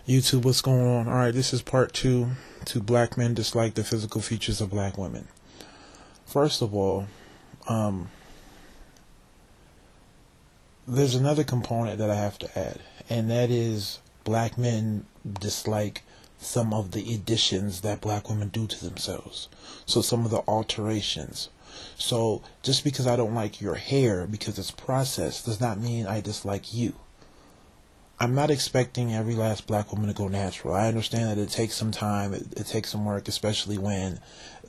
YouTube, what's going on? Alright, this is part two to black men dislike the physical features of black women. First of all, there's another component that I have to add, and that is black men dislike some of the additions that black women do to themselves. So some of the alterations. So just because I don't like your hair because it's processed does not mean I dislike you. I'm not expecting every last black woman to go natural. I understand that it takes some time, it takes some work, especially when,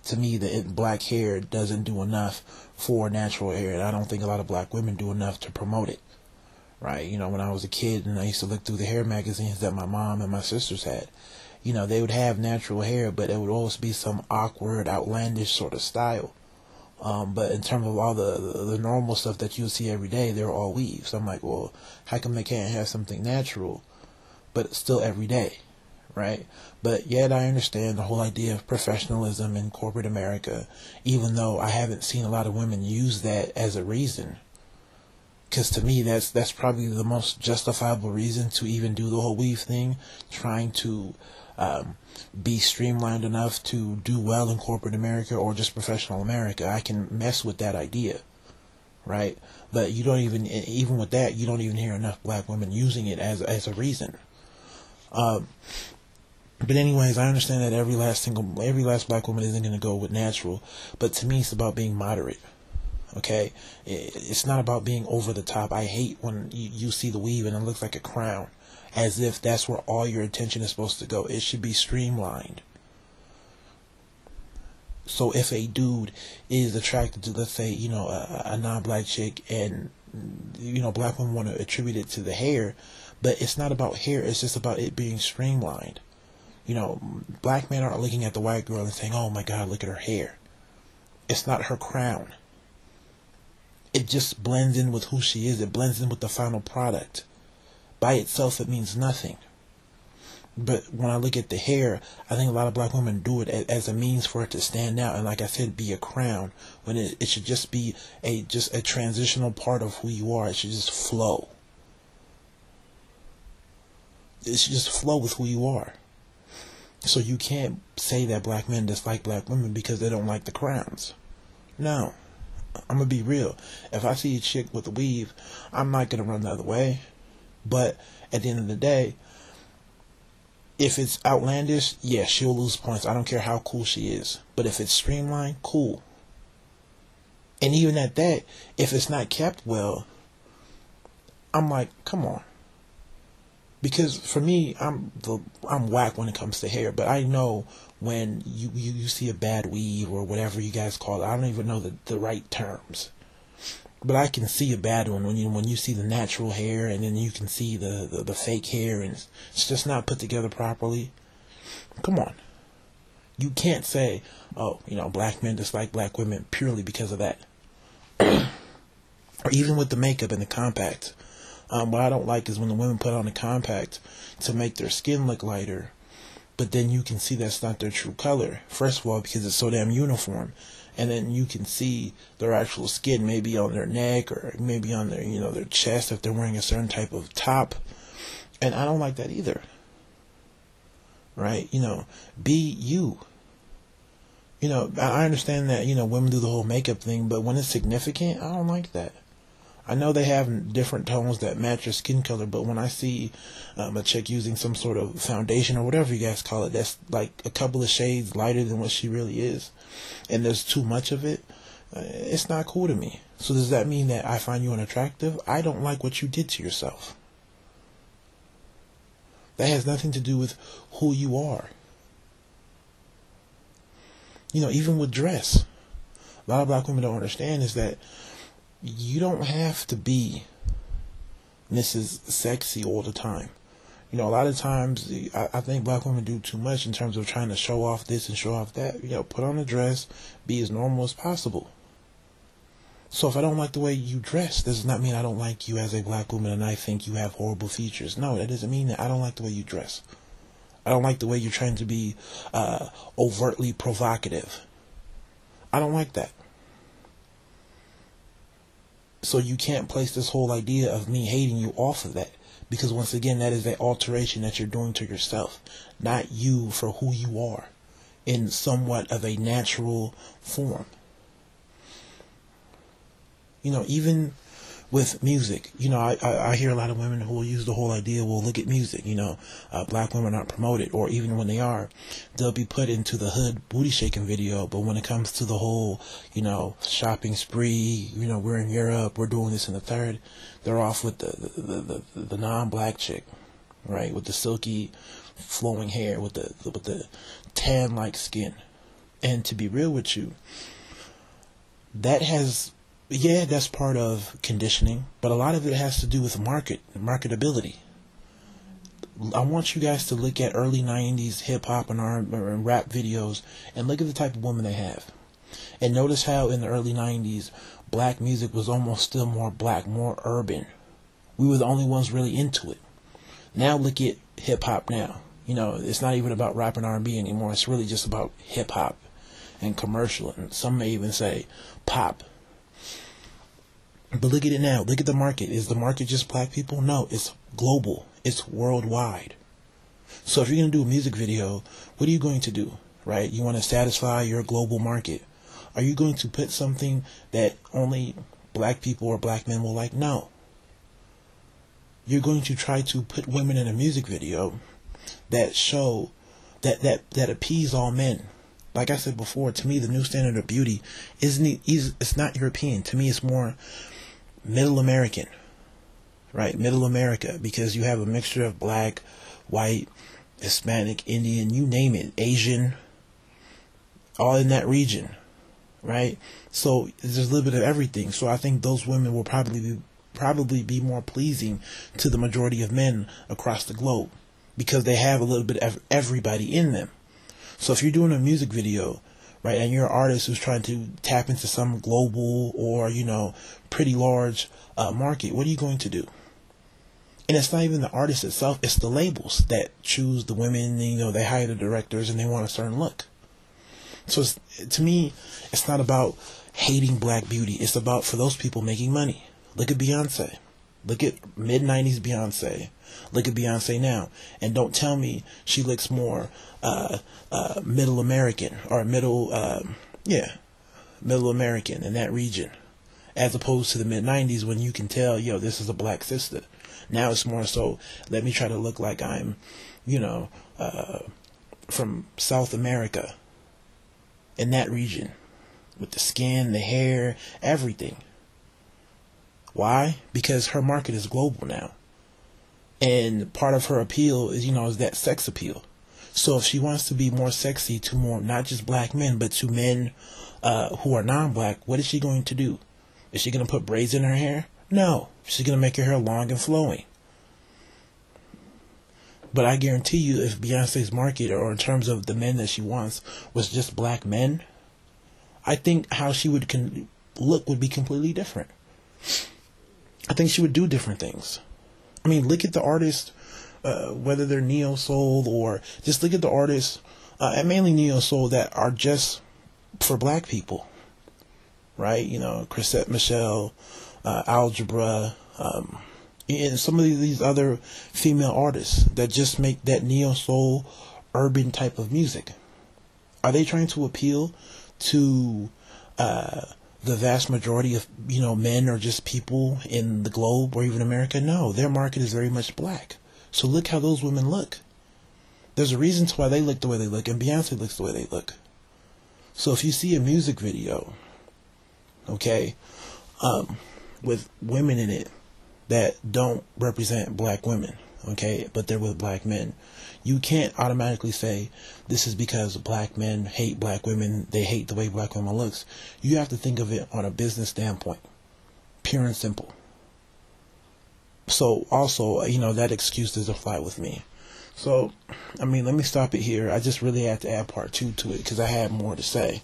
to me, the black hair doesn't do enough for natural hair, and I don't think a lot of black women do enough to promote it, right? You know, when I was a kid and I used to look through the hair magazines that my mom and my sisters had, you know, they would have natural hair, but it would always be some awkward, outlandish sort of style. But in terms of all the normal stuff that you see every day, they're all weaves. I'm like, well, how come they can't have something natural, but still every day, right? But yet I understand the whole idea of professionalism in corporate America, even though I haven't seen a lot of women use that as a reason. Because to me, that's probably the most justifiable reason to even do the whole weave thing, trying to be streamlined enough to do well in corporate America or just professional America. I can mess with that idea, right? But you don't even with that, you don't even hear enough black women using it as a reason. But anyways, I understand that every last black woman isn't going to go with natural, but to me, it's about being moderate. Okay, it's not about being over the top. I hate when you see the weave and it looks like a crown, as if that's where all your attention is supposed to go. It should be streamlined. So if a dude is attracted to, let's say, you know, a non-black chick, and, you know, black women want to attribute it to the hair, but it's not about hair, it's just about it being streamlined. You know, black men aren't looking at the white girl and saying, oh my God, look at her hair. It's not her crown. It just blends in with who she is. It blends in with the final product. By itself, it means nothing. But when I look at the hair, I think a lot of black women do it as a means for it to stand out, and like I said, be a crown, when it should just be a transitional part of who you are. It should just flow. It should just flow with who you are. So you can't say that black men dislike black women because they don't like the crowns. No. I'm going to be real. If I see a chick with a weave, I'm not going to run the other way. But at the end of the day, if it's outlandish, yeah, she'll lose points. I don't care how cool she is. But if it's streamlined, cool. And even at that, if it's not kept well, I'm like, come on. Because for me, I'm whack when it comes to hair, but I know when you see a bad weave or whatever you guys call it. I don't even know the right terms, but I can see a bad one when you see the natural hair, and then you can see the fake hair, and it's just not put together properly. Come on, you can't say, oh, you know, black men dislike black women purely because of that, or even with the makeup and the compact. What I don't like is when the women put on a compact to make their skin look lighter, but then you can see that's not their true color. First of all, because it's so damn uniform, and then you can see their actual skin, maybe on their neck or maybe on their, you know, their chest if they're wearing a certain type of top, and I don't like that either. Right? You know, be you. You know, I understand that, you know, women do the whole makeup thing, but when it's significant, I don't like that. I know they have different tones that match your skin color, but when I see a chick using some sort of foundation or whatever you guys call it, that's like a couple of shades lighter than what she really is, and there's too much of it, it's not cool to me. So does that mean that I find you unattractive? I don't like what you did to yourself. That has nothing to do with who you are. You know, even with dress, a lot of black women don't understand is that you don't have to be Mrs. Sexy all the time. You know, a lot of times I think black women do too much in terms of trying to show off this and show off that. You know, put on a dress, be as normal as possible. So if I don't like the way you dress, does not mean I don't like you as a black woman and I think you have horrible features. No, that doesn't mean that I don't like the way you dress. I don't like the way you're trying to be overtly provocative. I don't like that. So you can't place this whole idea of me hating you off of that, Because once again, that is an alteration that you're doing to yourself, not you for who you are in somewhat of a natural form. You know, even with music, you know, I hear a lot of women who will use the whole idea, well, look at music, you know, black women aren't promoted, or even when they are, they'll be put into the hood booty shaking video. But when it comes to the whole, you know, shopping spree, you know, we're in Europe, we're doing this and the third, they're off with the non-black chick, right, with the silky flowing hair, with the tan like skin. And to be real with you, that has, yeah, that's part of conditioning, but a lot of it has to do with marketability. I want you guys to look at early 90s hip-hop and rap videos and look at the type of women they have. And notice how in the early 90s, black music was almost still more black, more urban. We were the only ones really into it. Now look at hip-hop now. You know, it's not even about rap and R&B anymore. It's really just about hip-hop and commercial, and some may even say pop. But look at it now. Look at the market. Is the market just black people? No, it's global. It's worldwide. So if you're going to do a music video, what are you going to do, right? You want to satisfy your global market. Are you going to put something that only black people or black men will like? No. You're going to try to put women in a music video that show, that appease all men. Like I said before, to me, the new standard of beauty it's not European. To me, it's more Middle American, right? Middle America, because you have a mixture of black, white, Hispanic, Indian, you name it, Asian, all in that region, right? So there's a little bit of everything. So I think those women will probably be more pleasing to the majority of men across the globe, because they have a little bit of everybody in them. So if you're doing a music video, right, and you're an artist who's trying to tap into some global or, you know, pretty large market, what are you going to do? And it's not even the artist itself, it's the labels that choose the women. You know, they hire the directors and they want a certain look. So to me, it's not about hating black beauty. It's about, for those people, making money. Look at Beyonce. Look at mid-90s Beyonce. Look at Beyonce now. And don't tell me she looks more middle American, or middle American in that region, as opposed to the mid-90s when you can tell, yo, this is a black sister. Now it's more so, let me try to look like I'm, you know, from South America, in that region, with the skin, the hair, everything. Why? Because her market is global now. And part of her appeal is, you know, is that sex appeal. So if she wants to be more sexy to more, not just black men, but to men who are non-black, what is she going to do? Is she going to put braids in her hair? No. She's going to make her hair long and flowing. But I guarantee you, if Beyonce's market, or in terms of the men that she wants, was just black men, I think how she would look would be completely different. I think she would do different things. I mean, look at the artists, whether they're neo-soul, or just look at the artists, and mainly neo-soul, that are just for black people, right? You know, Chrisette Michele, Algebra, and some of these other female artists that just make that neo-soul, urban type of music. Are they trying to appeal to the vast majority of, you know, men or just people in the globe or even America? No, their market is very much black. So look how those women look. There's a reason to why they look the way they look, and Beyonce looks the way they look. So if you see a music video, okay, with women in it that don't represent black women, okay, but they're with black men, you can't automatically say this is because black men hate black women, they hate the way black women looks. You have to think of it on a business standpoint, pure and simple. So also, you know, that excuse doesn't fly with me. So, I mean, let me stop it here. I just really had to add part 2 to it because I had more to say.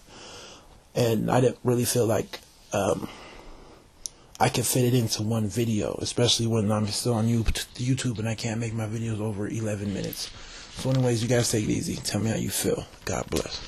And I didn't really feel like I could fit it into one video, especially when I'm still on YouTube and I can't make my videos over 11 minutes. So anyways, you guys take it easy. Tell me how you feel. God bless.